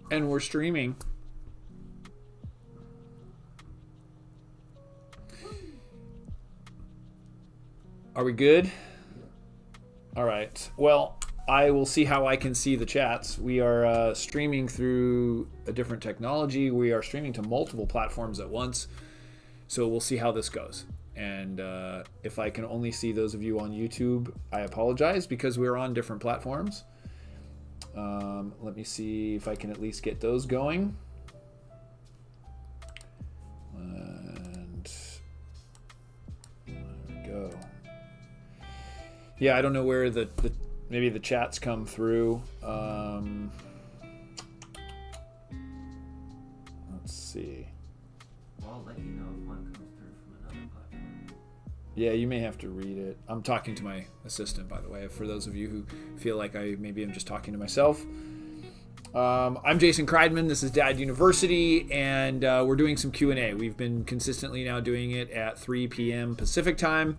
And we're streaming. Are we good? All right. Well, I will see how I can see the chats. We are streaming through a different technology. We are streaming to multiple platforms at once. So we'll see how this goes. And if I can only see those of you on YouTube, I apologize because we're on different platforms. Let me see if I can at least get those going. And there we go. Yeah, I don't know where the maybe the chats come through. Let's see. I'll let you know if one comes through from another platform. Yeah, you may have to read it. I'm talking to my assistant, by the way, for those of you who feel like maybe I'm just talking to myself. I'm Jason Kreidman. This is Dad University, and we're doing some Q&A. We've been consistently now doing it at 3 p.m. Pacific time.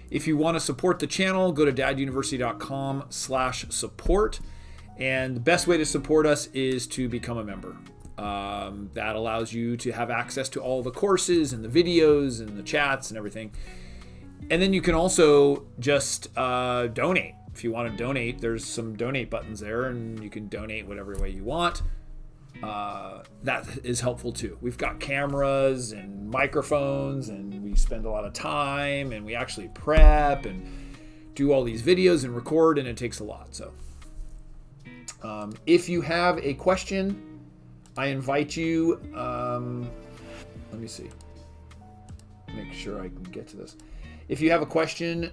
If you want to support the channel, go to daduniversity.com/support. And the best way to support us is to become a member. That allows you to have access to all the courses and the videos and the chats and everything. And then you can also just donate. If you want to donate, there's some donate buttons there, and you can donate whatever way you want. That is helpful too. We've got cameras and microphones, and we spend a lot of time, and we actually prep and do all these videos and record, and it takes a lot. So if you have a question, I invite you, let me see, make sure I can get to this. If you have a question,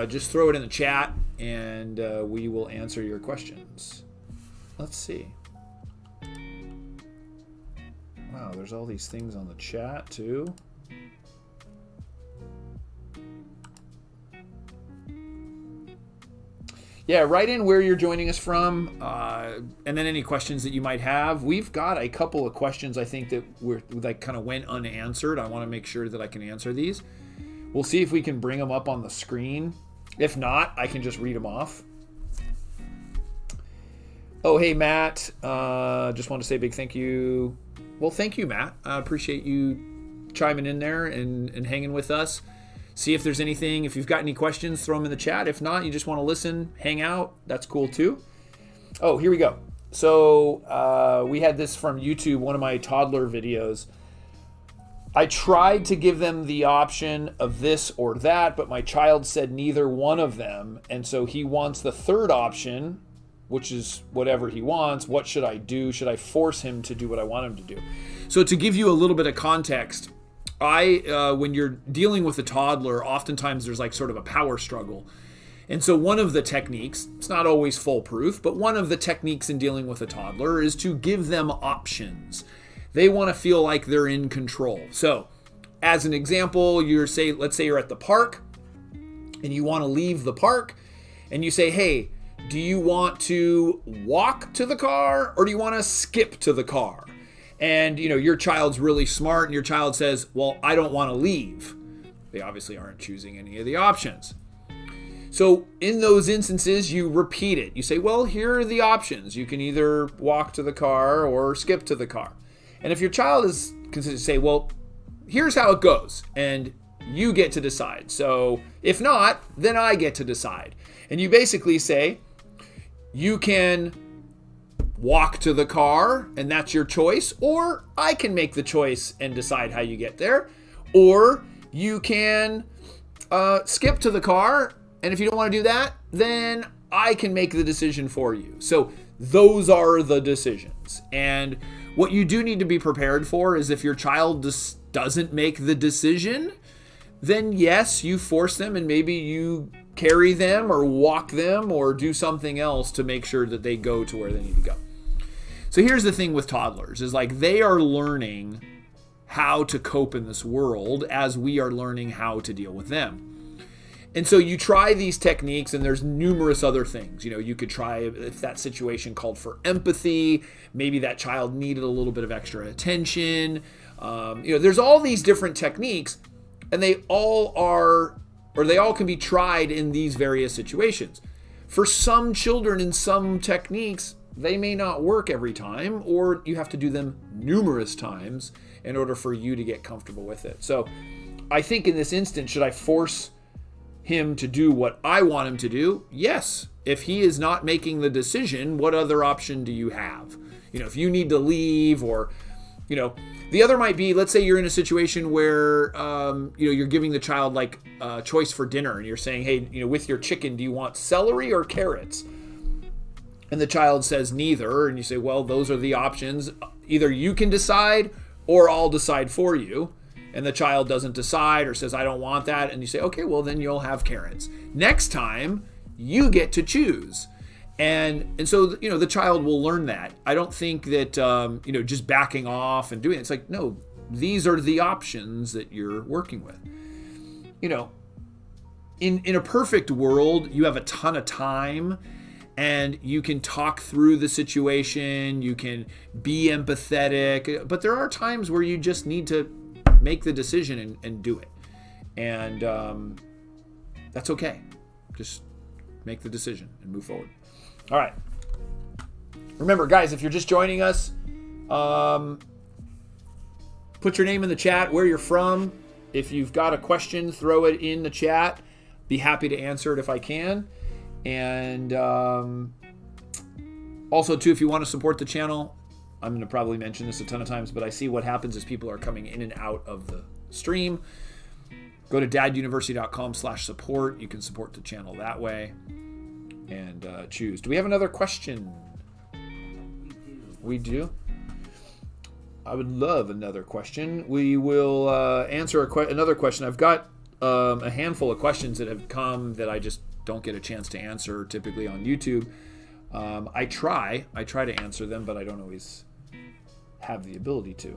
just throw it in the chat, and we will answer your questions. Let's see. Wow, there's all these things on the chat too. Yeah, write in where you're joining us from, and then any questions that you might have. We've got a couple of questions I think that kind of went unanswered. I want to make sure that I can answer these. We'll see if we can bring them up on the screen. If not, I can just read them off. Oh, hey, Matt. Just want to say a big thank you. Well, thank you, Matt. I appreciate you chiming in there and hanging with us. See if there's anything. If you've got any questions, throw them in the chat. If not, you just want to listen, hang out. That's cool, too. Oh, here we go. So we had this from YouTube, one of my toddler videos. I tried to give them the option of this or that, but my child said neither one of them. And so he wants the third option, which is whatever he wants. What should I do? Should I force him to do what I want him to do? So to give you a little bit of context, when you're dealing with a toddler, oftentimes there's like sort of a power struggle. And so one of the techniques, it's not always foolproof, but one of the techniques in dealing with a toddler is to give them options. They want to feel like they're in control. So as an example, let's say you're at the park and you want to leave the park, and you say, hey, do you want to walk to the car or do you want to skip to the car? And your child's really smart, and your child says, well, I don't want to leave. They obviously aren't choosing any of the options. So in those instances, you repeat it. You say, well, here are the options. You can either walk to the car or skip to the car. And if your child is considered to say, well, here's how it goes, and you get to decide. So if not, then I get to decide. And you basically say, you can walk to the car, and that's your choice, or I can make the choice and decide how you get there, or you can skip to the car, and if you don't want to do that, then I can make the decision for you. So those are the decisions. And what you do need to be prepared for is if your child just doesn't make the decision, then yes, you force them, and maybe you carry them or walk them or do something else to make sure that they go to where they need to go. So here's the thing with toddlers is like they are learning how to cope in this world as we are learning how to deal with them. And so you try these techniques, and there's numerous other things. You could try, if that situation called for empathy, maybe that child needed a little bit of extra attention. There's all these different techniques, and they all can be tried in these various situations. for some children in some techniques, they may not work every time, or you have to do them numerous times in order for you to get comfortable with it. So I think in this instance, should I force him to do what I want him to do? Yes. If he is not making the decision, what other option do you have? If you need to leave, or, the other might be, let's say you're in a situation where, you're giving the child like a choice for dinner, and you're saying, hey, with your chicken, do you want celery or carrots? And the child says neither. And you say, well, those are the options. Either you can decide or I'll decide for you. And the child doesn't decide or says, I don't want that. And you say, okay, well, then you'll have carrots. Next time, you get to choose. And so, the child will learn that. I don't think that, just backing off and doing it. It's like, no, these are the options that you're working with. In a perfect world, you have a ton of time and you can talk through the situation. You can be empathetic. But there are times where you just need to make the decision and do it. And that's okay. Just make the decision and move forward. All right. Remember, guys, if you're just joining us, put your name in the chat, where you're from. If you've got a question, throw it in the chat. Be happy to answer it if I can. And also, too, if you want to support the channel, I'm going to probably mention this a ton of times, but I see what happens as people are coming in and out of the stream. Go to daduniversity.com/support. You can support the channel that way and choose. Do we have another question? We do. I would love another question. We will answer another question. I've got a handful of questions that have come that I just don't get a chance to answer typically on YouTube. I try to answer them, but I don't always have the ability to.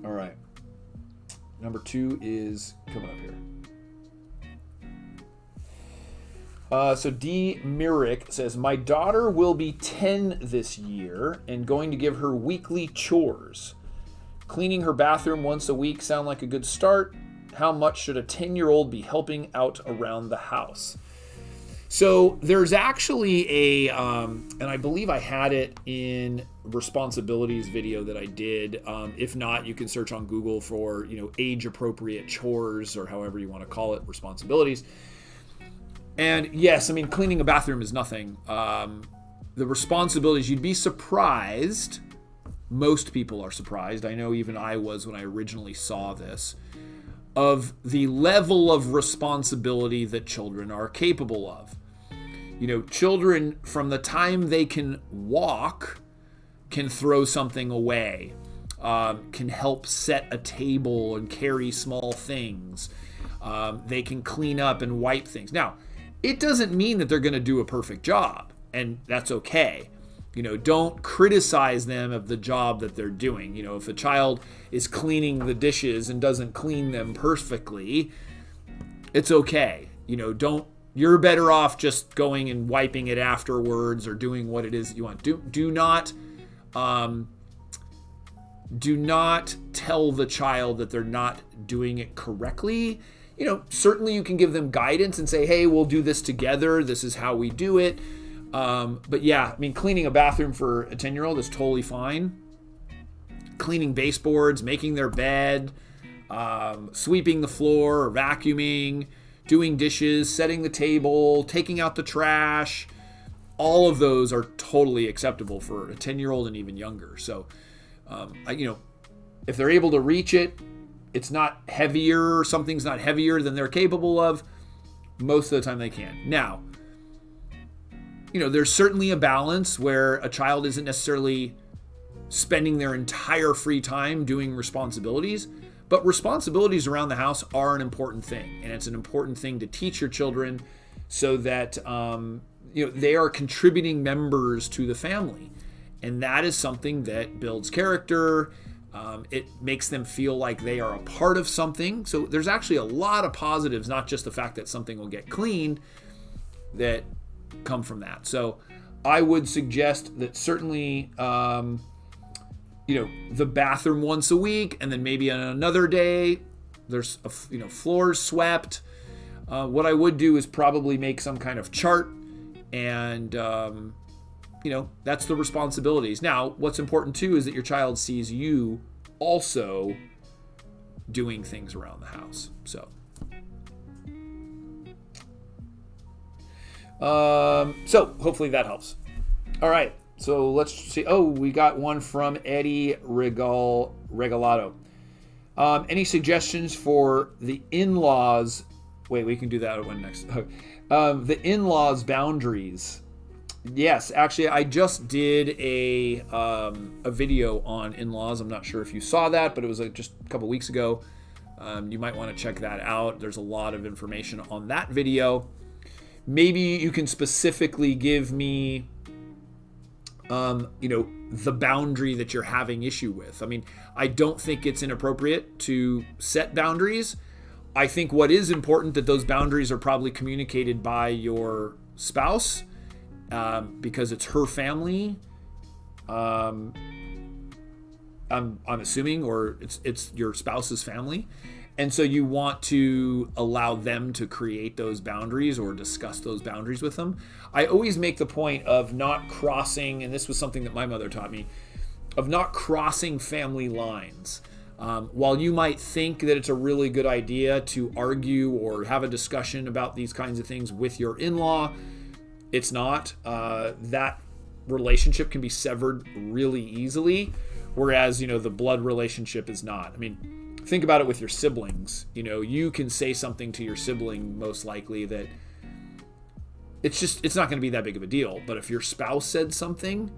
All right. Number 2 is coming up here. So D. Myrick says, my daughter will be 10 this year and going to give her weekly chores. Cleaning her bathroom once a week sound like a good start. How much should a 10-year-old be helping out around the house? So there's actually and I believe I had it in responsibilities video that I did. If not, you can search on Google for, age-appropriate chores, or however you want to call it, responsibilities. And yes, cleaning a bathroom is nothing. The responsibilities, you'd be surprised. Most people are surprised. I know even I was when I originally saw this, of the level of responsibility that children are capable of. Children, from the time they can walk, can throw something away, can help set a table and carry small things. They can clean up and wipe things. Now, it doesn't mean that they're going to do a perfect job, and that's okay. Don't criticize them of the job that they're doing. If a child is cleaning the dishes and doesn't clean them perfectly, it's okay. You're better off just going and wiping it afterwards or doing what it is that you want. Do not tell the child that they're not doing it correctly. Certainly you can give them guidance and say, hey, we'll do this together. This is how we do it. But yeah, cleaning a bathroom for a 10-year-old is totally fine. Cleaning baseboards, making their bed, sweeping the floor or vacuuming, doing dishes, setting the table, taking out the trash. All of those are totally acceptable for a 10-year-old and even younger. So, if they're able to reach it, it's not heavier, something's not heavier than they're capable of, most of the time they can. Now, there's certainly a balance where a child isn't necessarily spending their entire free time doing responsibilities, but responsibilities around the house are an important thing. And it's an important thing to teach your children so that, they are contributing members to the family. And that is something that builds character. It makes them feel like they are a part of something. So there's actually a lot of positives, not just the fact that something will get cleaned, that come from that. So I would suggest that certainly, the bathroom once a week, and then maybe on another day, there's, floors swept. What I would do is probably make some kind of chart, and that's the responsibilities. Now, what's important too is that your child sees you also doing things around the house. So hopefully that helps. All right, so let's see. Oh, we got one from Eddie Regalado. Any suggestions for the in-laws? Wait, we can do that one next. The in-laws boundaries. Yes, actually, I just did a video on in-laws. I'm not sure if you saw that, but it was just a couple weeks ago. You might want to check that out. There's a lot of information on that video. Maybe you can specifically give me, the boundary that you're having issue with. I mean, I don't think it's inappropriate to set boundaries. I think what is important that those boundaries are probably communicated by your spouse, because it's her family. I'm assuming, or it's your spouse's family. And so you want to allow them to create those boundaries or discuss those boundaries with them. I always make the point of not crossing, and this was something that my mother taught me, of not crossing family lines. While you might think that it's a really good idea to argue or have a discussion about these kinds of things with your in-law, it's not. That relationship can be severed really easily, whereas, the blood relationship is not. I mean, think about it with your siblings. You can say something to your sibling most likely that it's not going to be that big of a deal. But if your spouse said something,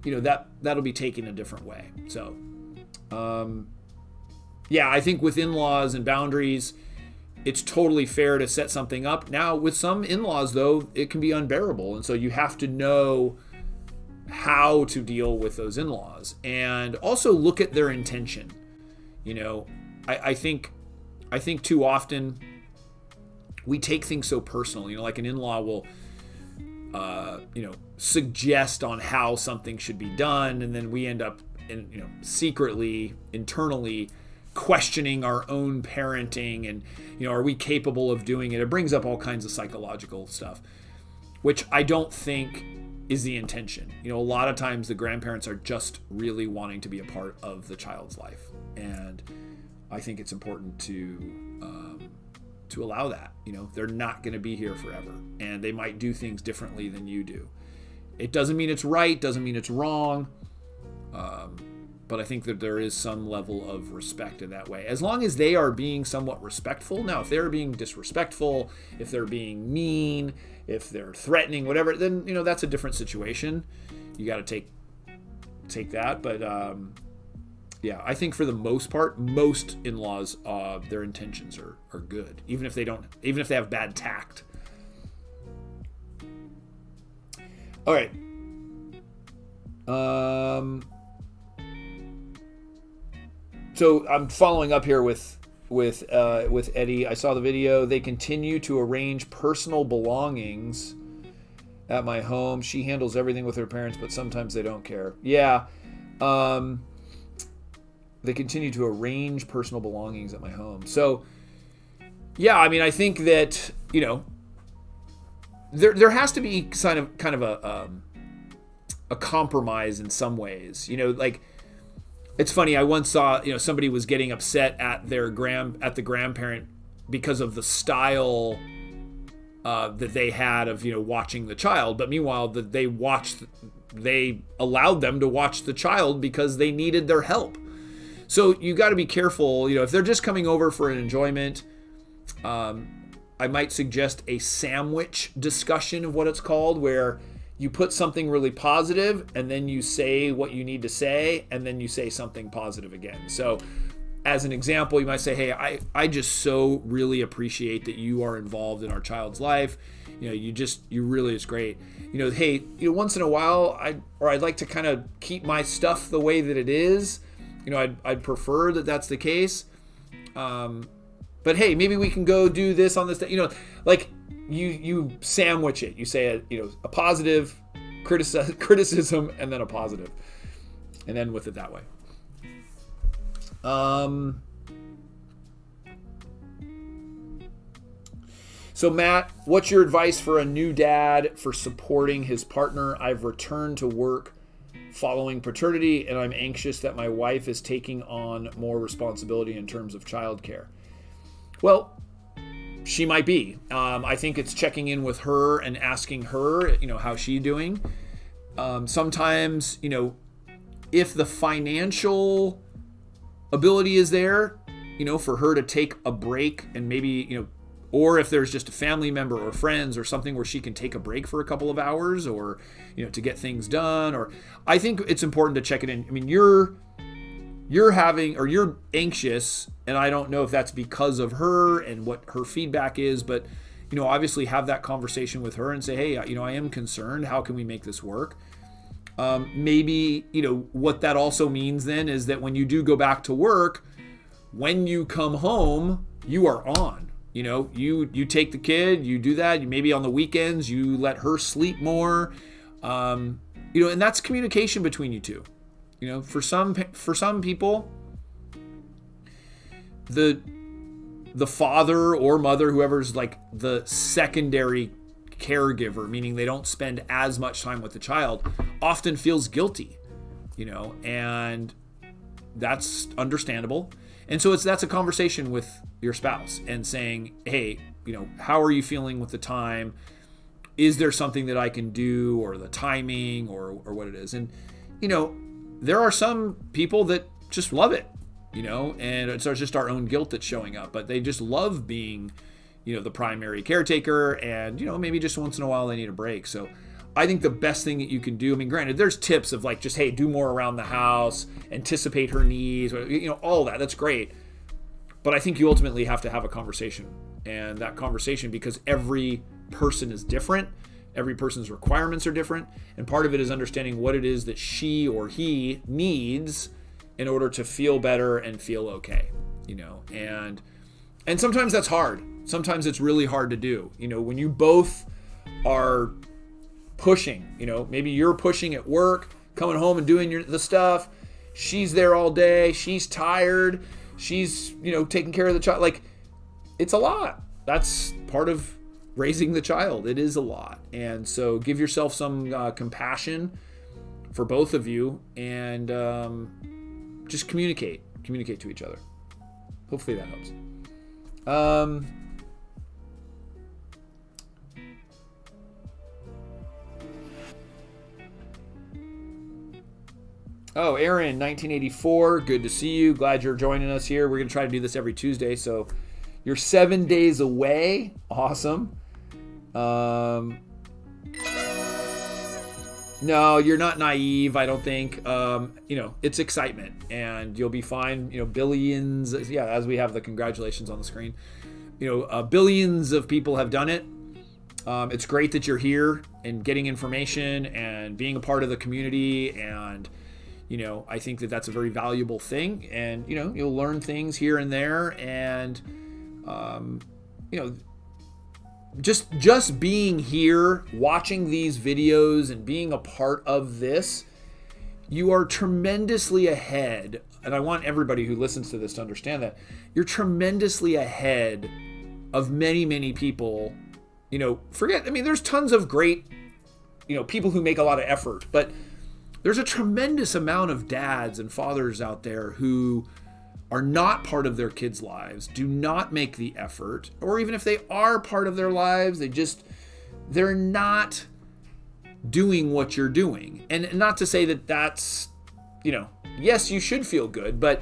that'll be taken a different way. So, I think with in-laws and boundaries, it's totally fair to set something up. Now, with some in-laws, though, it can be unbearable. And so you have to know how to deal with those in-laws and also look at their intention. I think too often we take things so personal. Like an in-law will, suggest on how something should be done, and then we end up, secretly, internally questioning our own parenting and, are we capable of doing it? It brings up all kinds of psychological stuff, which I don't think is the intention. A lot of times the grandparents are just really wanting to be a part of the child's life, and I think it's important to allow that. They're not going to be here forever, and they might do things differently than you do. It doesn't mean it's right, doesn't mean it's wrong, but I think that there is some level of respect in that way, as long as they are being somewhat respectful. Now, if they're being disrespectful, if they're being mean, if they're threatening, whatever, then that's a different situation. You got to take that, but I think for the most part, most in-laws, their intentions are good, even if they have bad tact. All right. So I'm following up here with Eddie. I saw the video. They continue to arrange personal belongings at my home. She handles everything with her parents, but sometimes they don't care. Yeah. They continue to arrange personal belongings at my home. So, I think that, there has to be kind of a compromise in some ways. Like, it's funny. I once saw, somebody was getting upset at the grandparent because of the style that they had of, watching the child. But meanwhile, they allowed them to watch the child because they needed their help. So you got to be careful. If they're just coming over for an enjoyment, I might suggest a sandwich discussion of what it's called, where you put something really positive and then you say what you need to say, and then you say something positive again. So as an example, you might say, hey, I just so really appreciate that you are involved in our child's life. You really, it's great. Hey, once in a while, I'd like to kind of keep my stuff the way that it is. I'd prefer that that's the case. But hey, maybe we can go do this on this day. Like you sandwich it. You say a positive criticism and then a positive, and end with it that way. So Matt, what's your advice for a new dad for supporting his partner? I've returned to work following paternity, and I'm anxious that my wife is taking on more responsibility in terms of childcare. Well, she might be. I think it's checking in with her and asking her, how she's doing. Sometimes, if the financial ability is there, for her to take a break and maybe, or if there's just a family member or friends or something where she can take a break for a couple of hours or, to get things done. Or I think it's important to check it in. I mean, you're anxious, and I don't know if that's because of her and what her feedback is, but, obviously have that conversation with her and say, hey, I am concerned. How can we make this work? Maybe, what that also means then is that when you do go back to work, when you come home, you are on. You take the kid, you do that. You maybe on the weekends, you let her sleep more. And that's communication between you two. For some people, the father or mother, whoever's like the secondary caregiver, meaning they don't spend as much time with the child, often feels guilty, and that's understandable. And so that's a conversation with your spouse and saying, hey, how are you feeling with the time? Is there something that I can do, or the timing, or what it is? And, there are some people that just love it, and it's just our own guilt that's showing up, but they just love being, the primary caretaker, and, maybe just once in a while they need a break. So I think the best thing that you can do, granted, there's tips of like, just, hey, do more around the house, anticipate her needs, all that. That's great. But I think you ultimately have to have a conversation, and that conversation, because every person is different, every person's requirements are different, and part of it is understanding what it is that she or he needs in order to feel better and feel okay, and sometimes that's hard. Sometimes it's really hard to do, when you both are pushing, maybe you're pushing at work, coming home and doing the stuff. She's there all day. She's tired. She's, taking care of the child. Like, it's a lot. That's part of raising the child. It is a lot. And so give yourself some compassion for both of you, and just communicate to each other. Hopefully that helps. Oh, Aaron, 1984. Good to see you. Glad you're joining us here. We're going to try to do this every Tuesday. So you're 7 days away. Awesome. No, you're not naive, I don't think. It's excitement, and you'll be fine. Billions. Yeah, as we have the congratulations on the screen. Billions of people have done it. It's great that you're here and getting information and being a part of the community, and I think that that's a very valuable thing, and, you'll learn things here and there, and, just being here, watching these videos and being a part of this, you are tremendously ahead. And I want everybody who listens to this to understand that you're tremendously ahead of many, many people. There's tons of great, people who make a lot of effort, but there's a tremendous amount of dads and fathers out there who are not part of their kids' lives, do not make the effort, or even if they are part of their lives, they're not doing what you're doing. And not to say that that's, yes, you should feel good, but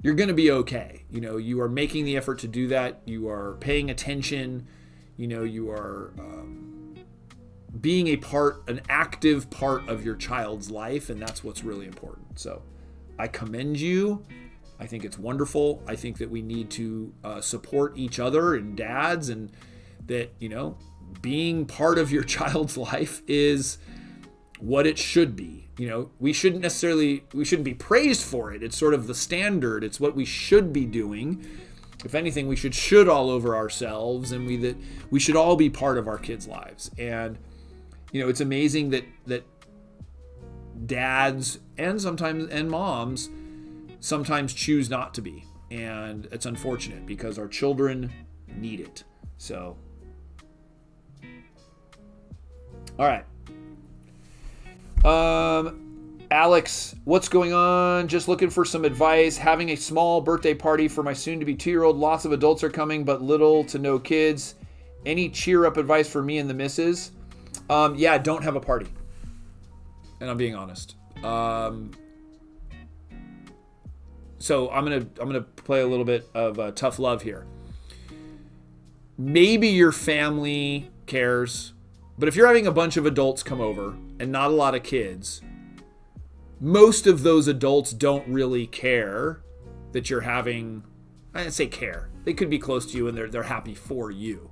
you're going to be okay. You are making the effort to do that. You are paying attention. You are being an active part of your child's life, and that's what's really important. So I commend you. I think it's wonderful. I think that we need to support each other and dads, and that, being part of your child's life is what it should be. We shouldn't be praised for it. It's sort of the standard. It's what we should be doing. If anything, we should all over ourselves, and we should all be part of our kids' lives. And, it's amazing that dads and moms sometimes choose not to be. And it's unfortunate, because our children need it. So, all right. Alex, what's going on? Just looking for some advice. Having a small birthday party for my soon-to-be 2-year-old. Lots of adults are coming, but little to no kids. Any cheer-up advice for me and the missus? Yeah, don't have a party. And I'm being honest. So I'm gonna play a little bit of tough love here. Maybe your family cares, but if you're having a bunch of adults come over and not a lot of kids, most of those adults don't really care that you're having, I didn't say care. They could be close to you and they're happy for you.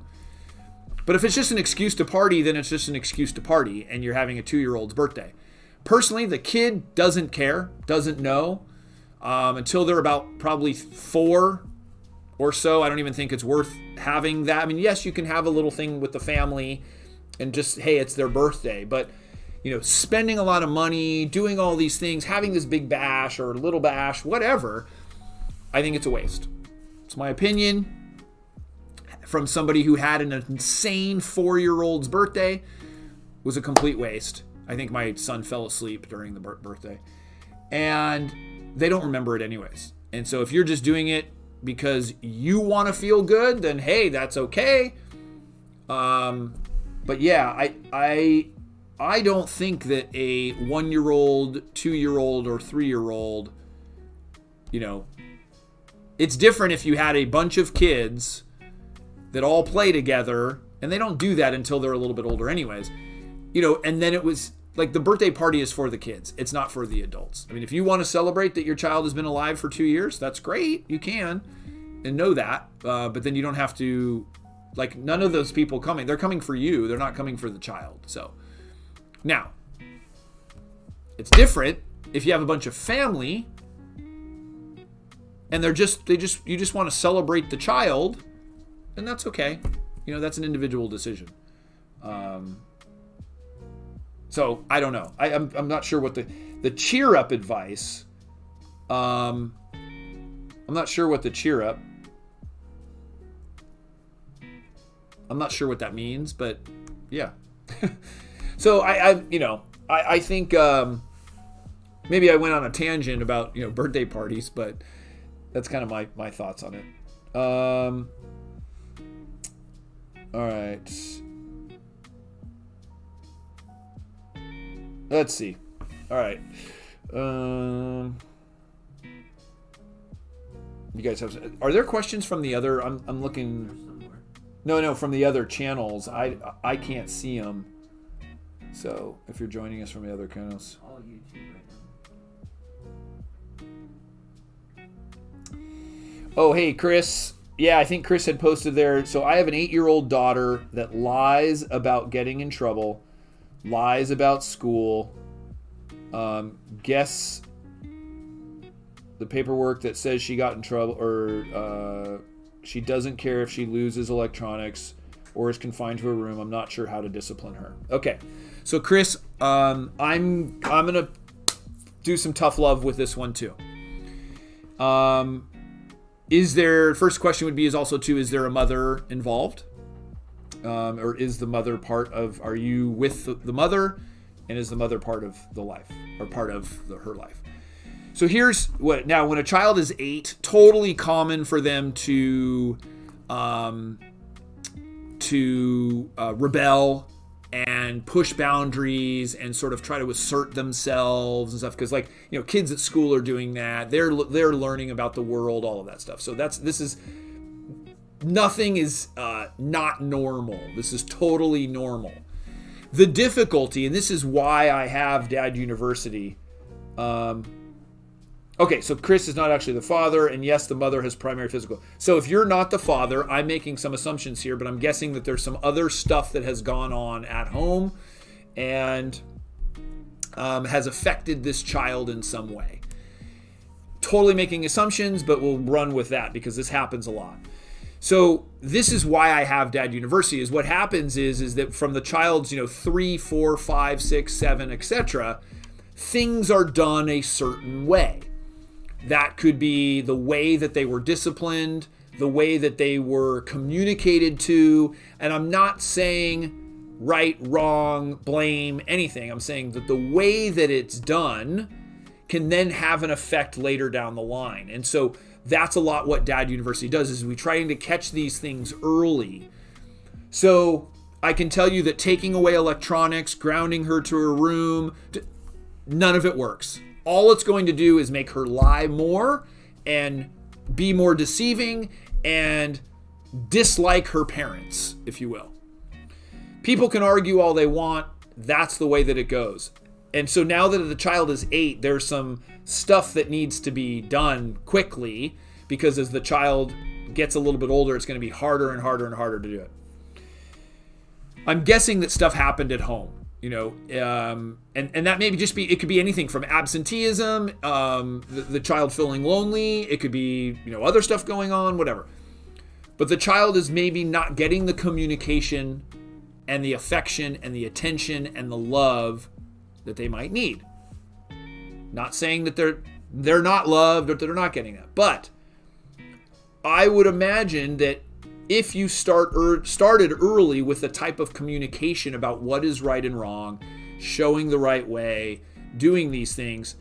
But if it's just an excuse to party, then it's just an excuse to party and you're having a 2-year-old's birthday. Personally, the kid doesn't care, doesn't know, until they're about probably 4 or so. I don't even think it's worth having that. I mean, yes, you can have a little thing with the family and just, hey, it's their birthday. But, spending a lot of money, doing all these things, having this big bash or little bash, whatever, I think it's a waste. It's my opinion from somebody who had an insane 4-year-old's birthday. Was a complete waste. I think my son fell asleep during the birthday. And they don't remember it anyways. And so if you're just doing it because you want to feel good, then hey, that's okay. But yeah, I don't think that a 1-year-old, 2-year-old, or 3-year-old, it's different if you had a bunch of kids that all play together, and they don't do that until they're a little bit older anyways, and then it was like the birthday party is for the kids. It's not for the adults. I mean, if you want to celebrate that your child has been alive for 2 years, that's great. You can, and know that, but then you don't have to, like, none of those people coming, they're coming for you. They're not coming for the child. So now, it's different if you have a bunch of family and you just want to celebrate the child, and that's okay. That's an individual decision. So I don't know. I'm not sure what the cheer up advice. I'm not sure what the cheer up. I'm not sure what that means, but yeah. So I think maybe I went on a tangent about birthday parties, but that's kind of my thoughts on it. All right. Let's see. All right. You guys are there questions from the other? I'm looking. No, from the other channels. I can't see them. So if you're joining us from the other channels. All YouTube right now. Oh, hey, Chris. Yeah, I think Chris had posted there. So I have an 8-year-old daughter that lies about getting in trouble, lies about school, guess the paperwork that says she got in trouble, or she doesn't care if she loses electronics or is confined to a room. I'm not sure how to discipline her. Okay, so Chris, I'm gonna do some tough love with this one too. First question would be is there a mother involved? Or is the mother part of, are you with the mother, and is the mother part of the life, or part of her life? So here's what, now when a child is 8, totally common for them to rebel and push boundaries and sort of try to assert themselves and stuff, because kids at school are doing that. They're learning about the world, all of that stuff. So nothing is not normal. This is totally normal. The difficulty, and this is why I have Dad University. Okay, so Chris is not actually the father, and yes, the mother has primary physical. So if you're not the father, I'm making some assumptions here, but I'm guessing that there's some other stuff that has gone on at home and has affected this child in some way. Totally making assumptions, but we'll run with that because this happens a lot. So this is why I have Dad University. Is what happens is that from the child's 3, 4, 5, 6, 7, etc., things are done a certain way. That could be the way that they were disciplined. the way that they were communicated to. And I'm not saying right, wrong, blame, anything. I'm saying that the way that it's done can then have an effect later down the line. And so that's a lot what Dad University does, is we trying to catch these things early. So I can tell you that taking away electronics, grounding her to her room, none of it works. All it's going to do is make her lie more and be more deceiving and dislike her parents, if you will. People can argue all they want. That's the way that it goes. And so now that the child is 8, there's some stuff that needs to be done quickly, because as the child gets a little bit older, it's going to be harder and harder and harder to do it. I'm guessing that stuff happened at home, and that maybe just it could be anything from absenteeism, the child feeling lonely. It could be, other stuff going on, whatever. But the child is maybe not getting the communication and the affection and the attention and the love that they might need. Not saying that they're not loved or that they're not getting that, but I would imagine that if you started early with the type of communication about what is right and wrong, showing the right way, doing these things,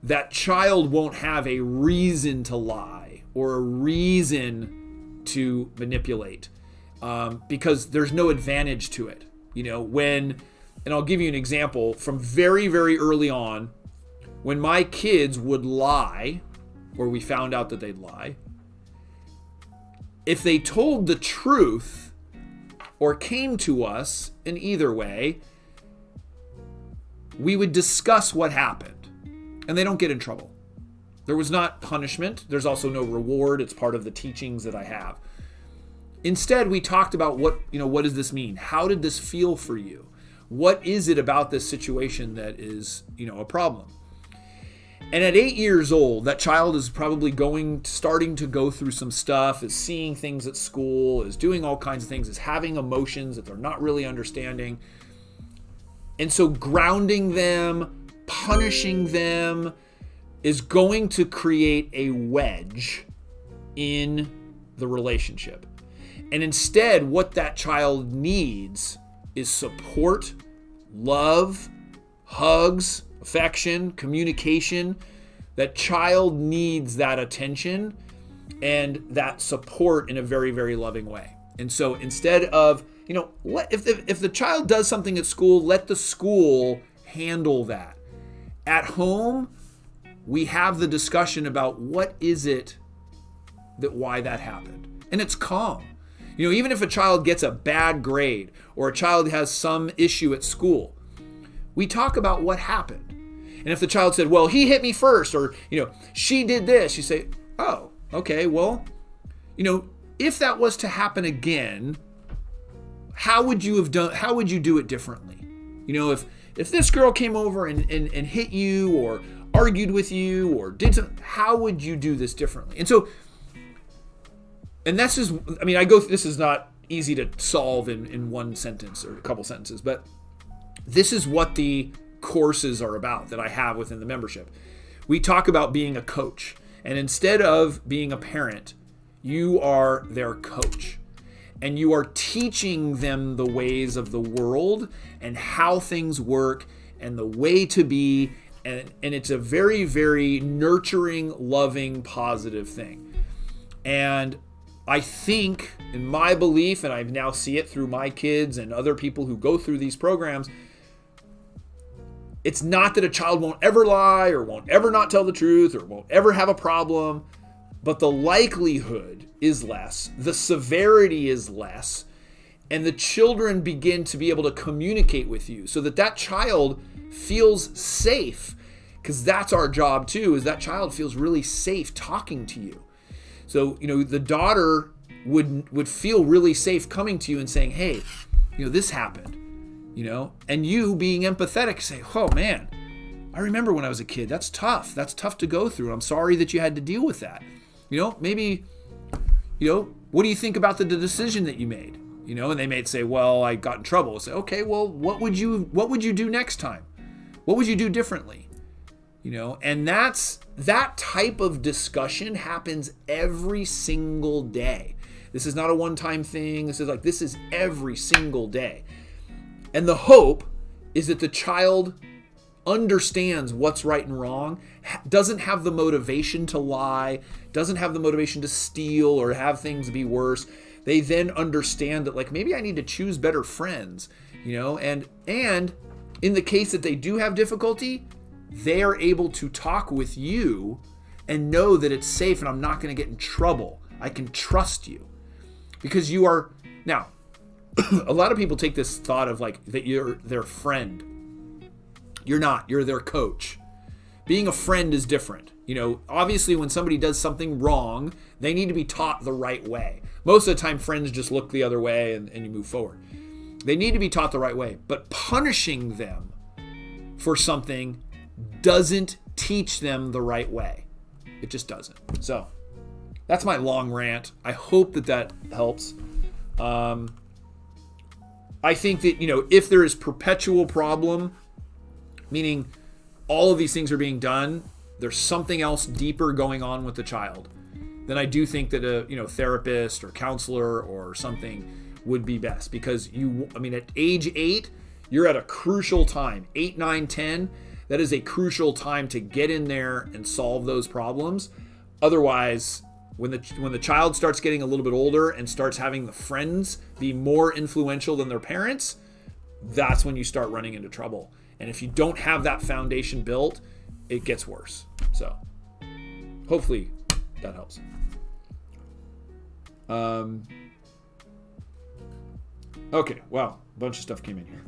that child won't have a reason to lie or a reason to manipulate, because there's no advantage to it. And I'll give you an example from very, very early on. When my kids would lie, or we found out that they'd lie, if they told the truth or came to us in either way, we would discuss what happened, and they don't get in trouble. There was not punishment. There's also no reward. It's part of the teachings that I have. Instead, we talked about what does this mean? How did this feel for you? What is it about this situation that is, a problem? And at 8 years old, that child is probably starting to go through some stuff, is seeing things at school, is doing all kinds of things, is having emotions that they're not really understanding. And so grounding them, punishing them, is going to create a wedge in the relationship. And instead, what that child needs is support, love, hugs, affection, communication. That child needs that attention and that support in a very, very loving way. And so instead of, if the child does something at school, let the school handle that. At home, we have the discussion about what is it why that happened. And it's calm. Even if a child gets a bad grade or a child has some issue at school, we talk about what happened. And if the child said, well, he hit me first, or, she did this, you say, oh, okay, well, if that was to happen again, how would you do it differently? If this girl came over and hit you or argued with you or did something, how would you do this differently? And that's just, this is not easy to solve in one sentence or a couple sentences, but this is what the courses are about that I have within the membership. We talk about being a coach, and instead of being a parent, you are their coach, and you are teaching them the ways of the world and how things work and the way to be, and it's a very, very nurturing, loving, positive thing. And I think, in my belief, and I now see it through my kids and other people who go through these programs, it's not that a child won't ever lie or won't ever not tell the truth or won't ever have a problem, but the likelihood is less, the severity is less, and the children begin to be able to communicate with you so that child feels safe, because that's our job too, is that child feels really safe talking to you. So, the daughter would feel really safe coming to you and saying, hey, this happened, and you being empathetic, say, oh man, I remember when I was a kid, that's tough. That's tough to go through. I'm sorry that you had to deal with that. Maybe, what do you think about the decision that you made? And they may say, well, I got in trouble. I'll say, okay, well, what would you do next time? What would you do differently? And that type of discussion happens every single day. This is not a one-time thing. This is every single day. And the hope is that the child understands what's right and wrong, doesn't have the motivation to lie, doesn't have the motivation to steal or have things be worse. They then understand that maybe I need to choose better friends, and in the case that they do have difficulty, they are able to talk with you and know that it's safe and I'm not going to get in trouble. I can trust you because you are now. A lot of people take this thought of that you're their friend. You're not. You're their coach. Being a friend is different. Obviously when somebody does something wrong, they need to be taught the right way. Most of the time, friends just look the other way and you move forward. They need to be taught the right way. But punishing them for something doesn't teach them the right way. It just doesn't. So that's my long rant. I hope that helps. I think that, if there is perpetual problem, meaning all of these things are being done, there's something else deeper going on with the child, then I do think that a therapist or counselor or something would be best, because at age 8, you're at a crucial time. 8, 9, 10, that is a crucial time to get in there and solve those problems. Otherwise, when the child starts getting a little bit older and starts having the friends be more influential than their parents, that's when you start running into trouble. And if you don't have that foundation built, it gets worse. So hopefully that helps. Okay, wow, a bunch of stuff came in here.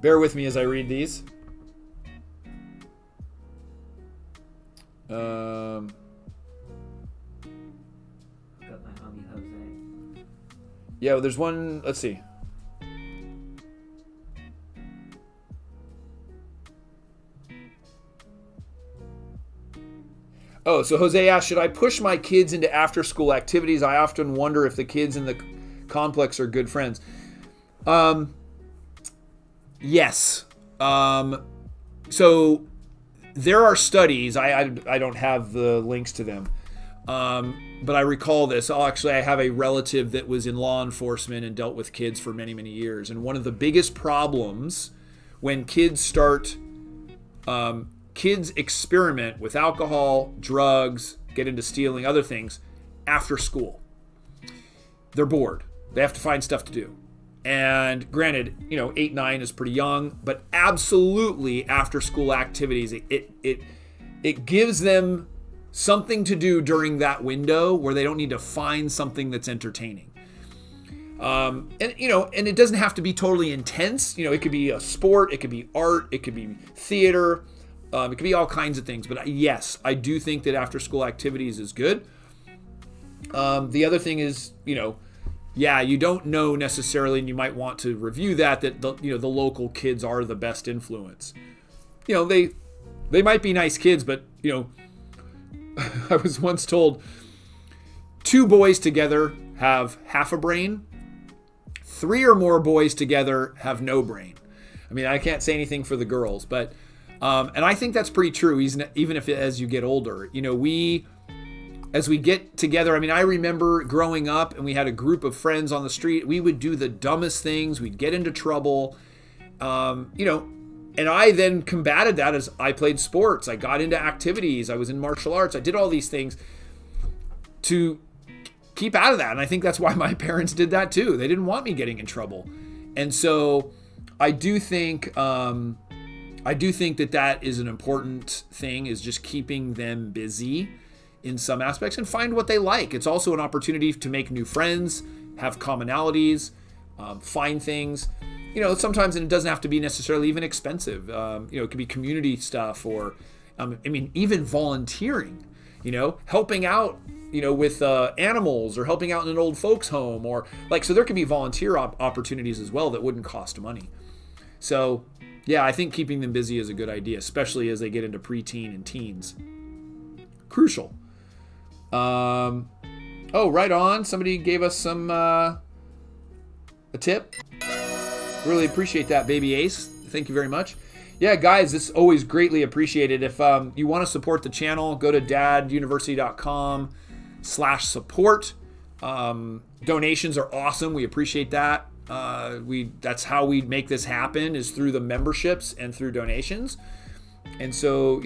Bear with me as I read these. Got my homie Jose. Yeah, well, there's one. Let's see. Oh, so Jose asked, should I push my kids into after-school activities? I often wonder if the kids in the complex are good friends. Yes. So there are studies. I don't have the links to them. But I recall this. I have a relative that was in law enforcement and dealt with kids for many, many years. And one of the biggest problems when kids start, kids experiment with alcohol, drugs, get into stealing, other things after school. They're bored. They have to find stuff to do. And granted, 8, 9 is pretty young, but absolutely after school activities, it gives them something to do during that window where they don't need to find something that's entertaining. And it doesn't have to be totally intense. It could be a sport, it could be art, it could be theater, it could be all kinds of things. But yes, I do think that after school activities is good. The other thing is, you don't know necessarily, and you might want to review that the local kids are the best influence. They might be nice kids, but I was once told 2 boys together have half a brain, 3 or more boys together have no brain. I can't say anything for the girls, but and I think that's pretty true. Even if as you get older, as we get together, I remember growing up and we had a group of friends on the street. We would do the dumbest things. We'd get into trouble, and I then combated that as I played sports. I got into activities. I was in martial arts. I did all these things to keep out of that. And I think that's why my parents did that too. They didn't want me getting in trouble. And so I do think that is an important thing, is just keeping them busy in some aspects and find what they like. It's also an opportunity to make new friends, have commonalities, find things. Sometimes it doesn't have to be necessarily even expensive. It could be community stuff or, even volunteering, helping out, with animals or helping out in an old folks home or so there could be volunteer opportunities as well that wouldn't cost money. So yeah, I think keeping them busy is a good idea, especially as they get into preteen and teens. Crucial. Right on. Somebody gave us a tip. Really appreciate that, Baby Ace. Thank you very much. Yeah, guys, this is always greatly appreciated. If you want to support the channel, go to daduniversity.com/support. Donations are awesome. We appreciate that. That's how we make this happen, is through the memberships and through donations. And so,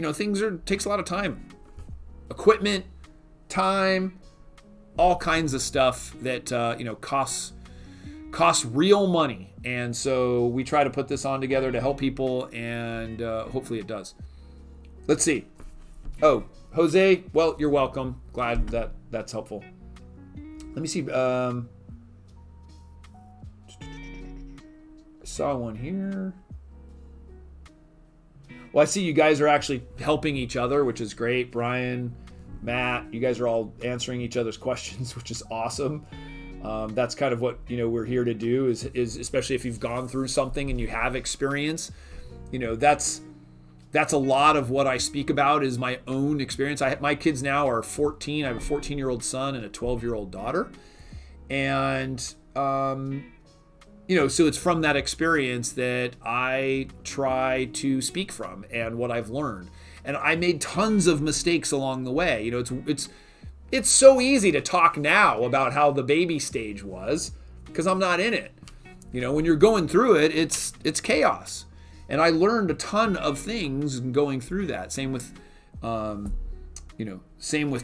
takes a lot of time, equipment, time, all kinds of stuff that costs real money. And so we try to put this on together to help people, and hopefully it does. Let's see. Oh, Jose, well, you're welcome. Glad that's helpful. Let me see. I saw one here. Well, I see you guys are actually helping each other, which is great. Brian, Matt, you guys are all answering each other's questions, which is awesome. That's kind of what we're here to do, is especially if you've gone through something and you have experience. That's a lot of what I speak about, is my own experience. My kids now are 14. I have a 14-year-old son and a 12-year-old daughter, and so it's from that experience that I try to speak from and what I've learned. And I made tons of mistakes along the way. It's so easy to talk now about how the baby stage was, because I'm not in it. When you're going through it, it's chaos. And I learned a ton of things going through that. Same with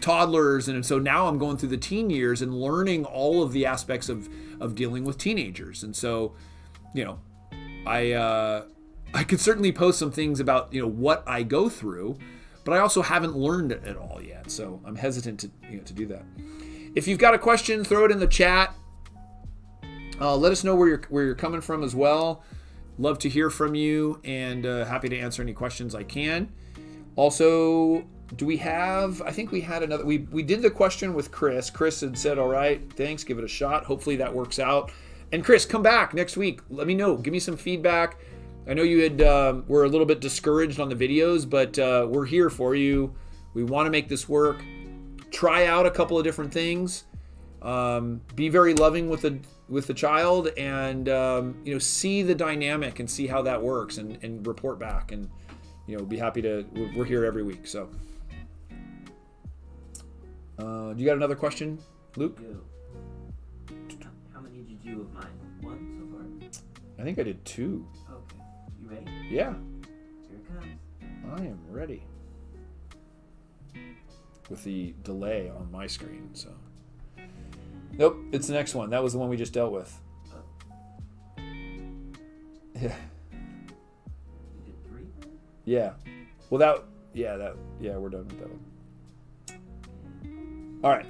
toddlers. And so now I'm going through the teen years and learning all of the aspects of dealing with teenagers. And so, I could certainly post some things about, what I go through, but I also haven't learned it at all yet. So I'm hesitant to do that. If you've got a question, throw it in the chat. Let us know where you're coming from as well. Love to hear from you, and happy to answer any questions I can. Also, I think we had another, we did the question with Chris. Chris had said, all right, thanks, give it a shot. Hopefully that works out. And Chris, come back next week. Let me know. Give me some feedback. I know you were a little bit discouraged on the videos, but we're here for you. We want to make this work. Try out a couple of different things. Be very loving with the child, and see the dynamic and see how that works, and report back, and be happy to. We're here every week. So, you got another question, Luke? How many did you do of mine? One so far? I think I did 2. Okay. You ready? Yeah. Here it comes. I am ready. With the delay on my screen, so. Nope, it's the next one. That was the one we just dealt with. Yeah. You did 3? Yeah. Well, we're done with that one. All right.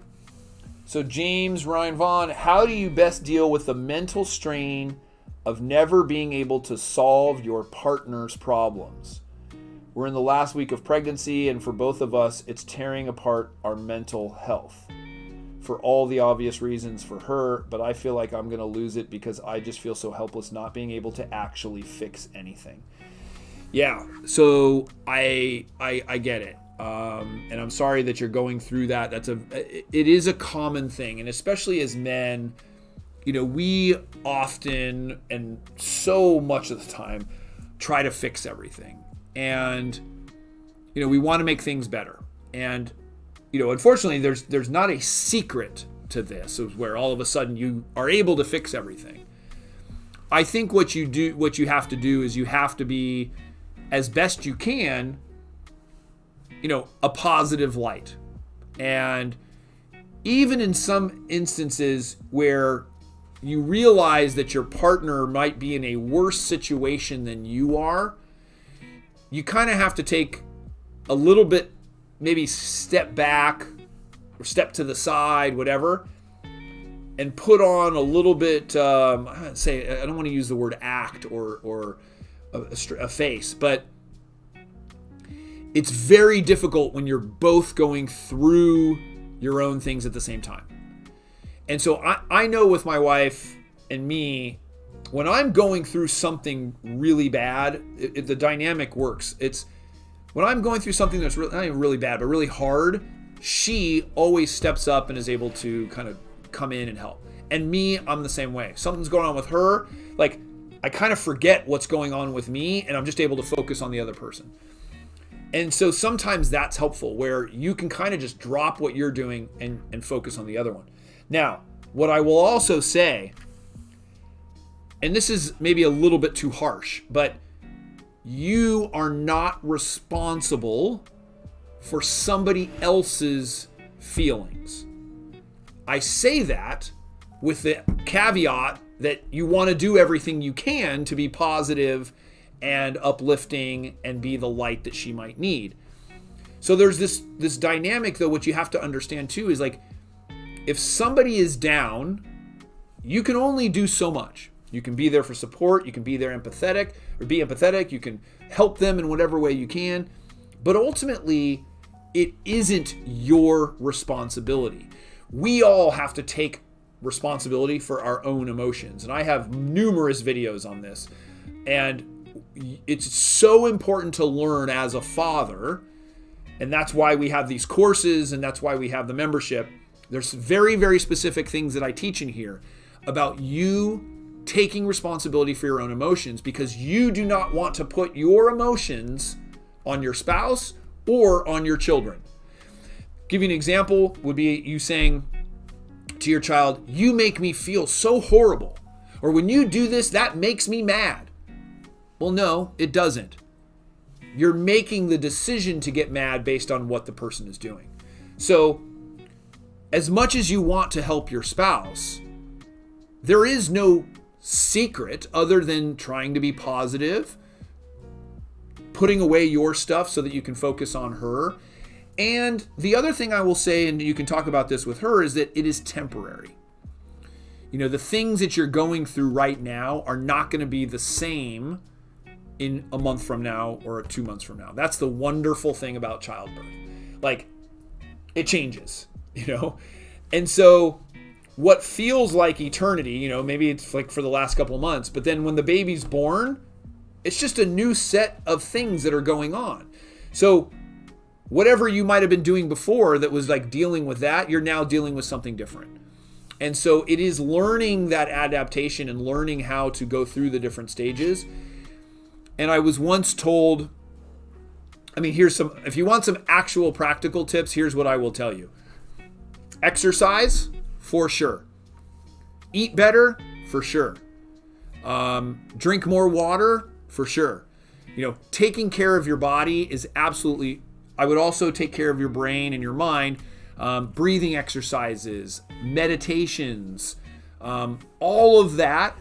So James Ryan Vaughn, how do you best deal with the mental strain of never being able to solve your partner's problems? We're in the last week of pregnancy, and for both of us, it's tearing apart our mental health. For all the obvious reasons for her, but I feel like I'm going to lose it because I just feel so helpless not being able to actually fix anything. Yeah, so I get it. And I'm sorry that you're going through that. It is a common thing, and especially as men, we often, and so much of the time, try to fix everything. And, we want to make things better. And unfortunately, there's not a secret to this, where all of a sudden you are able to fix everything. I think what you have to do is you have to be, as best you can, a positive light. And even in some instances where you realize that your partner might be in a worse situation than you are, you kind of have to take a little bit, maybe step back or step to the side, whatever, and put on a little bit, I don't want to use the word act or a face, but it's very difficult when you're both going through your own things at the same time. And so I know with my wife and me, when I'm going through something really bad, the dynamic works. It's when I'm going through something that's not even really bad, but really hard, she always steps up and is able to kind of come in and help. And me, I'm the same way. Something's going on with her. Like, I kind of forget what's going on with me, and I'm just able to focus on the other person. And so sometimes that's helpful, where you can kind of just drop what you're doing and focus on the other one. Now, what I will also say, and this is maybe a little bit too harsh, but you are not responsible for somebody else's feelings. I say that with the caveat that you want to do everything you can to be positive and uplifting and be the light that she might need. So there's this dynamic, though. What you have to understand too is, like, if somebody is down, you can only do so much. You can be there for support, you can be there empathetic, you can help them in whatever way you can, but ultimately it isn't your responsibility. We all have to take responsibility for our own emotions, and I have numerous videos on this, and it's so important to learn as a father, and that's why we have these courses, and that's why we have the membership. There's very, very specific things that I teach in here about you taking responsibility for your own emotions, because you do not want to put your emotions on your spouse or on your children. Give you an example would be you saying to your child, "You make me feel so horrible," or "When you do this, that makes me mad." Well, no, it doesn't. You're making the decision to get mad based on what the person is doing. So, as much as you want to help your spouse, there is no secret other than trying to be positive, putting away your stuff so that you can focus on her. And the other thing I will say, and you can talk about this with her, is that it is temporary. You know, the things that you're going through right now are not going to be the same in a month from now or 2 months from now. That's the wonderful thing about childbirth. Like, it changes, you know? And so what feels like eternity, you know, maybe it's like for the last couple of months, but then when the baby's born, it's just a new set of things that are going on. So whatever you might have been doing before that was like dealing with that, you're now dealing with something different. And so it is learning that adaptation and learning how to go through the different stages. And I was once told, I mean, if you want some actual practical tips, here's what I will tell you. Exercise, for sure. Eat better, for sure. Drink more water, for sure. You know, taking care of your body is absolutely, I would also take care of your brain and your mind. Breathing exercises, meditations, all of that,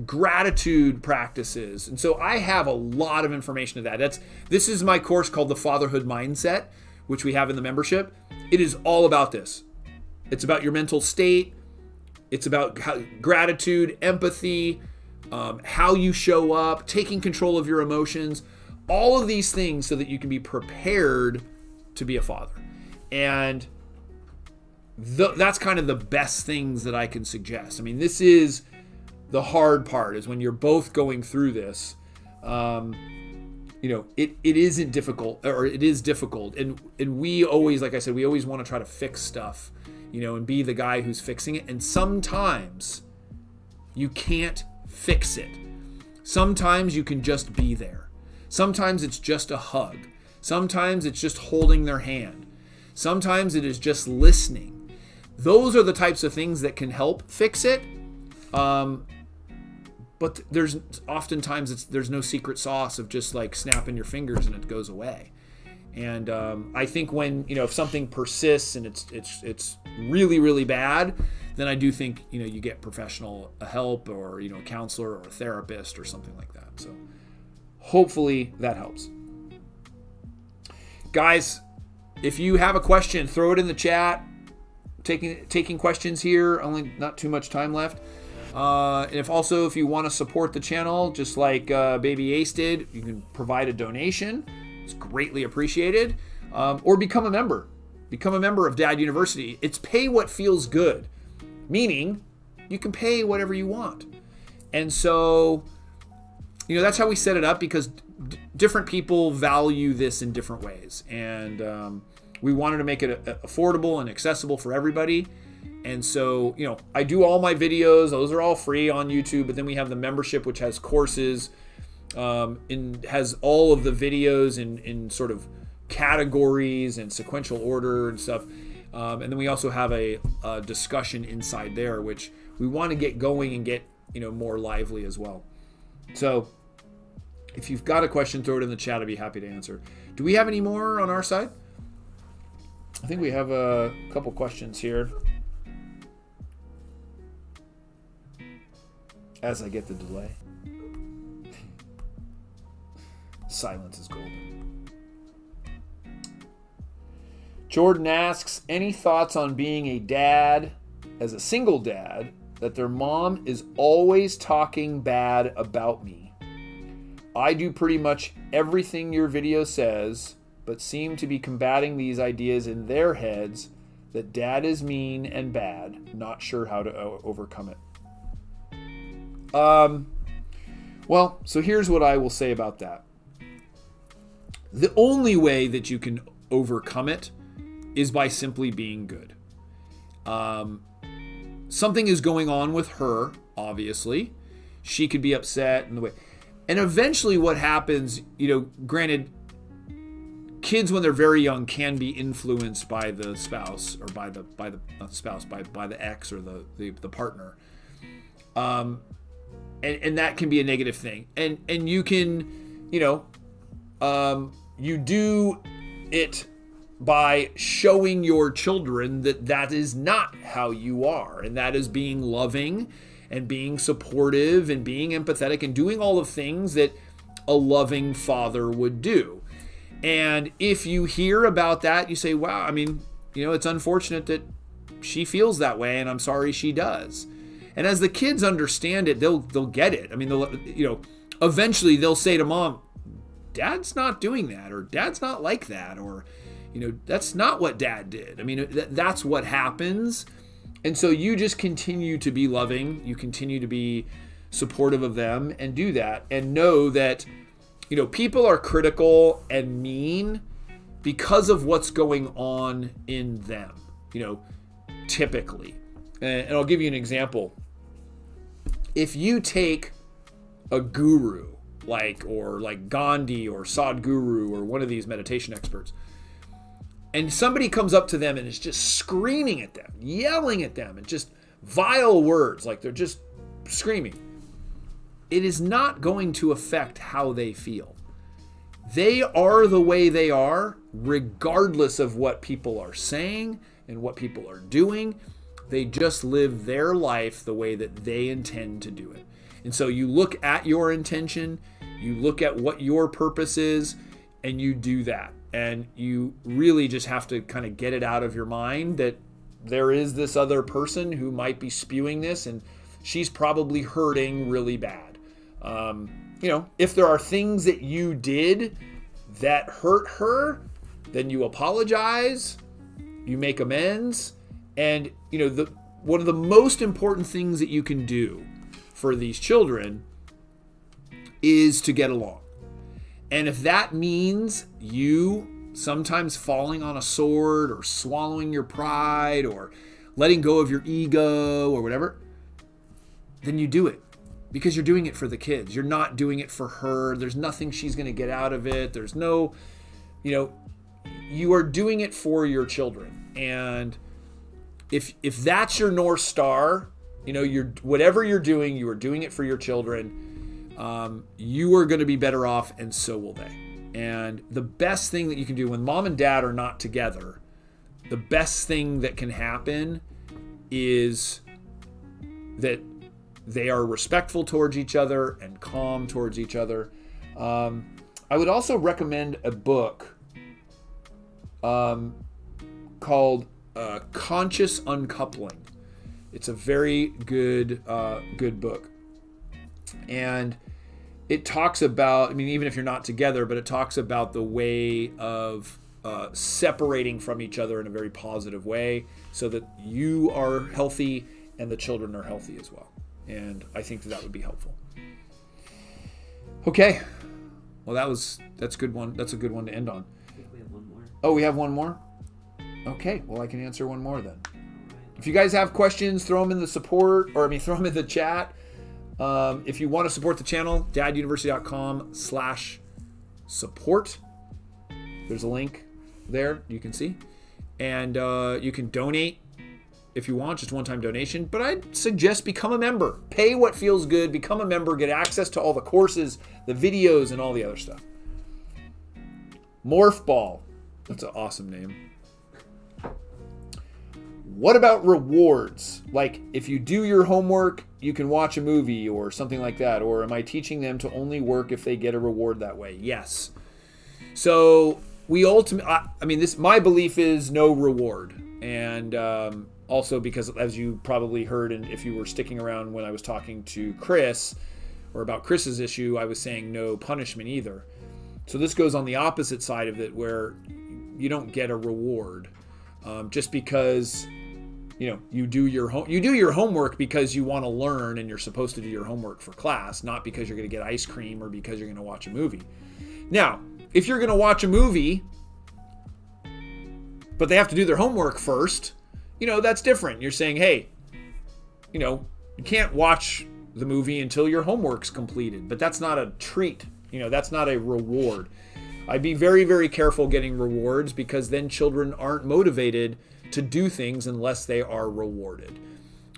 gratitude practices. And so I have a lot of information of that. This is my course called the Fatherhood Mindset, which we have in the membership. It is all about this. It's about your mental state. It's about gratitude, empathy, how you show up, taking control of your emotions, all of these things so that you can be prepared to be a father. And that's kind of the best things that I can suggest. I mean, this is the hard part, is when you're both going through this. You know, it isn't difficult, or it is difficult. And we always, like I said, we always want to try to fix stuff, you know, and be the guy who's fixing it. And sometimes you can't fix it. Sometimes you can just be there. Sometimes it's just a hug. Sometimes it's just holding their hand. Sometimes it is just listening. Those are the types of things that can help fix it. But there's oftentimes there's no secret sauce of just like snapping your fingers and it goes away. And I think when, you know, if something persists and it's really, really bad, then I do think, you know, you get professional help, or, you know, a counselor or a therapist or something like that. So hopefully that helps. Guys, if you have a question, throw it in the chat. Taking questions here. Only not too much time left. And if you want to support the channel, just like Baby Ace did, you can provide a donation. It's greatly appreciated. Or become a member. Become a member of Dad University. It's pay what feels good, meaning you can pay whatever you want. And so, you know, that's how we set it up, because different people value this in different ways. And we wanted to make it affordable and accessible for everybody. And so, I do all my videos. Those are all free on YouTube. But then we have the membership, which has courses, has all of the videos in sort of categories and sequential order and stuff. And then we also have a discussion inside there, which we want to get going and get, more lively as well. So if you've got a question, throw it in the chat. I'd be happy to answer. Do we have any more on our side? I think we have a couple questions here. As I get the delay. Silence is golden. Jordan asks, any thoughts on being a dad, as a single dad, that their mom is always talking bad about me? I do pretty much everything your video says, but seem to be combating these ideas in their heads that dad is mean and bad. Not sure how to overcome it. Well, so here's what I will say about that. The only way that you can overcome it is by simply being good. Something is going on with her, obviously. She could be upset in the way. And eventually what happens, granted, kids when they're very young can be influenced by the spouse or by the ex or the partner. And that can be a negative thing. And you can, you do it by showing your children that is not how you are. And that is being loving and being supportive and being empathetic and doing all the things that a loving father would do. And if you hear about that, you say, wow, it's unfortunate that she feels that way, and I'm sorry she does. And as the kids understand it, they'll get it. Eventually they'll say to mom, Dad's not doing that, or Dad's not like that, or, that's not what Dad did. That's what happens. And so you just continue to be loving. You continue to be supportive of them and do that, and know that, people are critical and mean because of what's going on in them, typically. And I'll give you an example. If you take a guru, like Gandhi or Sadhguru or one of these meditation experts, and somebody comes up to them and is just screaming at them, yelling at them, and just vile words, like they're just screaming, it is not going to affect how they feel. They are the way they are, regardless of what people are saying and what people are doing. They just live their life the way that they intend to do it. And so you look at your intention, you look at what your purpose is, and you do that. And you really just have to kind of get it out of your mind that there is this other person who might be spewing this, and she's probably hurting really bad. If there are things that you did that hurt her, then you apologize, you make amends. And, one of the most important things that you can do for these children is to get along. And if that means you sometimes falling on a sword or swallowing your pride or letting go of your ego or whatever, then you do it because you're doing it for the kids. You're not doing it for her. There's nothing she's going to get out of it. There's no, you are doing it for your children. And if that's your North Star, whatever you're doing, you are doing it for your children. You are going to be better off, and so will they. And the best thing that you can do when mom and dad are not together, the best thing that can happen is that they are respectful towards each other and calm towards each other. I would also recommend a book called Conscious Uncoupling. It's a very good book. And it talks about, even if you're not together, but it talks about the way of separating from each other in a very positive way so that you are healthy and the children are healthy as well. And I think that would be helpful. Okay. Well, that's a good one. That's a good one to end on. I think we have one more. Oh, we have one more? Okay. Well, I can answer one more then. if you guys have questions, throw them in the throw them in the chat. If you want to support the channel, daduniversity.com/support. There's a link there you can see. And you can donate if you want, just one-time donation. But I'd suggest become a member. Pay what feels good. Become a member. Get access to all the courses, the videos, and all the other stuff. Morph Ball. That's an awesome name. What about rewards? Like, if you do your homework, you can watch a movie or something like that. Or am I teaching them to only work if they get a reward that way? Yes. So we my belief is no reward. And also because, as you probably heard, and if you were sticking around when I was talking to Chris, or about Chris's issue, I was saying no punishment either. So this goes on the opposite side of it, where you don't get a reward just because you do your homework because you want to learn and you're supposed to do your homework for class, not because you're going to get ice cream or because you're going to watch a movie. Now, if you're going to watch a movie, but they have to do their homework first, that's different. You're saying, hey, you can't watch the movie until your homework's completed, but that's not a treat. That's not a reward. I'd be very, very careful getting rewards, because then children aren't motivated to do things unless they are rewarded.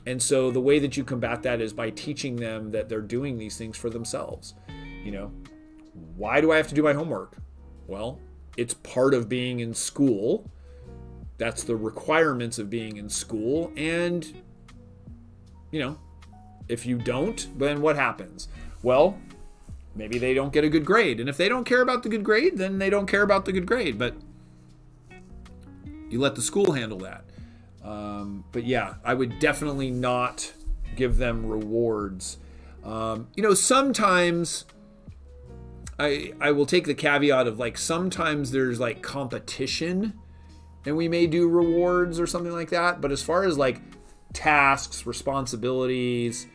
And so the way that you combat that is by teaching them that they're doing these things for themselves. Why do I have to do my homework? Well, it's part of being in school. That's the requirements of being in school. And, if you don't, then what happens? Well, maybe they don't get a good grade. And if they don't care about the good grade, then they don't care about the good grade. But you let the school handle that. But yeah, I would definitely not give them rewards. Sometimes I will take the caveat of, like, sometimes there's like competition and we may do rewards or something like that. But as far as like tasks, responsibilities,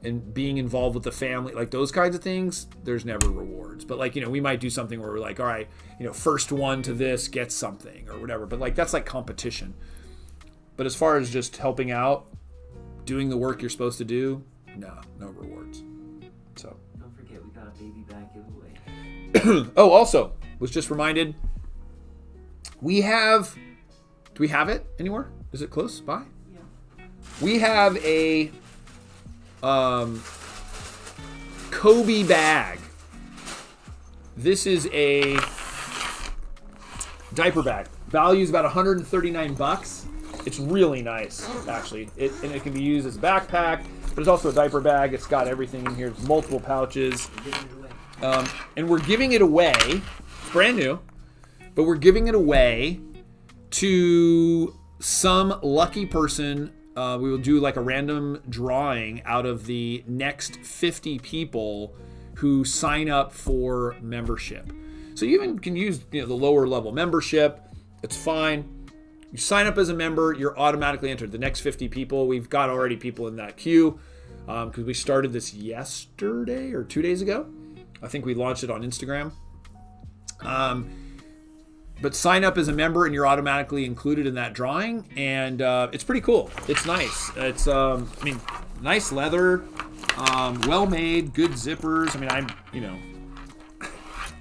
and being involved with the family, like those kinds of things, there's never rewards. But like, we might do something where we're like, all right, first one to this gets something or whatever. But like, that's like competition. But as far as just helping out, doing the work you're supposed to do, no rewards. So don't forget, we got a baby bag giveaway. Oh, also, was just reminded, do we have it anywhere? Is it close by? Yeah. We have a Kobe bag. This is a diaper bag. Value is about $139. It's really nice, actually. And it can be used as a backpack, but it's also a diaper bag. It's got everything in here. It's multiple pouches. And we're giving it away. It's brand new, but we're giving it away to some lucky person. We will do like a random drawing out of the next 50 people who sign up for membership. So you even can use the lower level membership. It's fine. You sign up as a member, you're automatically entered. The next 50 people, we've got already people in that queue because we started this yesterday or 2 days ago. I think we launched it on Instagram. But sign up as a member and you're automatically included in that drawing. And it's pretty cool. It's nice. It's, nice leather, well made, good zippers.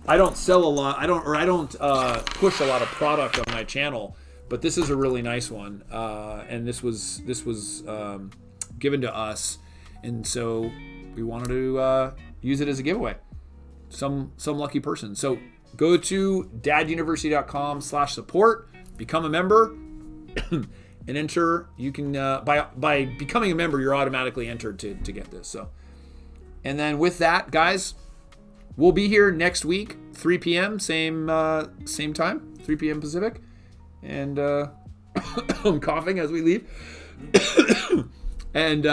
I don't sell a lot. I don't push a lot of product on my channel, but this is a really nice one. And this was given to us. And so we wanted to use it as a giveaway. Some lucky person. So go to daduniversity.com/support, become a member, and enter. You can by becoming a member, you're automatically entered to get this. So, and then with that, guys, we'll be here next week, 3 p.m. same time, 3 p.m. Pacific, and I'm coughing as we leave. And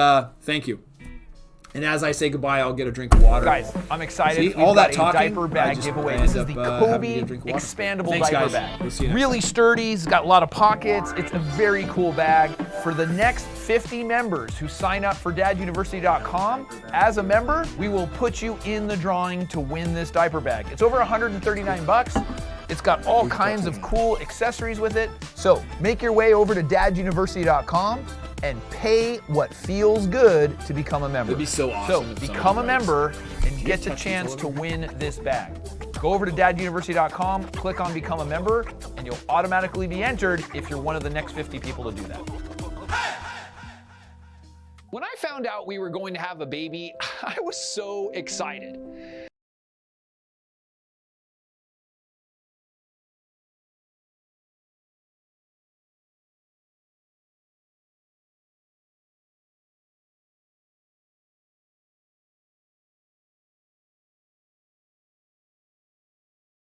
thank you. And as I say goodbye, I'll get a drink of water. Guys, I'm excited. See, We've all got that a talking, diaper bag giveaway. This is the Kobe expandable Thanks, diaper guys. bag. We'll see you next Really sturdy. It's got a lot of pockets. It's a very cool bag. For the next 50 members who sign up for daduniversity.com as a member, we will put you in the drawing to win this diaper bag. It's over $139. It's got all kinds of cool accessories with it. So make your way over to daduniversity.com and pay what feels good to become a member. It'd be so awesome. So if become a someone writes, member and get the touch chance these to all over? win this bag. Go over to daduniversity.com, click on become a member, and you'll automatically be entered if you're one of the next 50 people to do that. When I found out we were going to have a baby, I was so excited.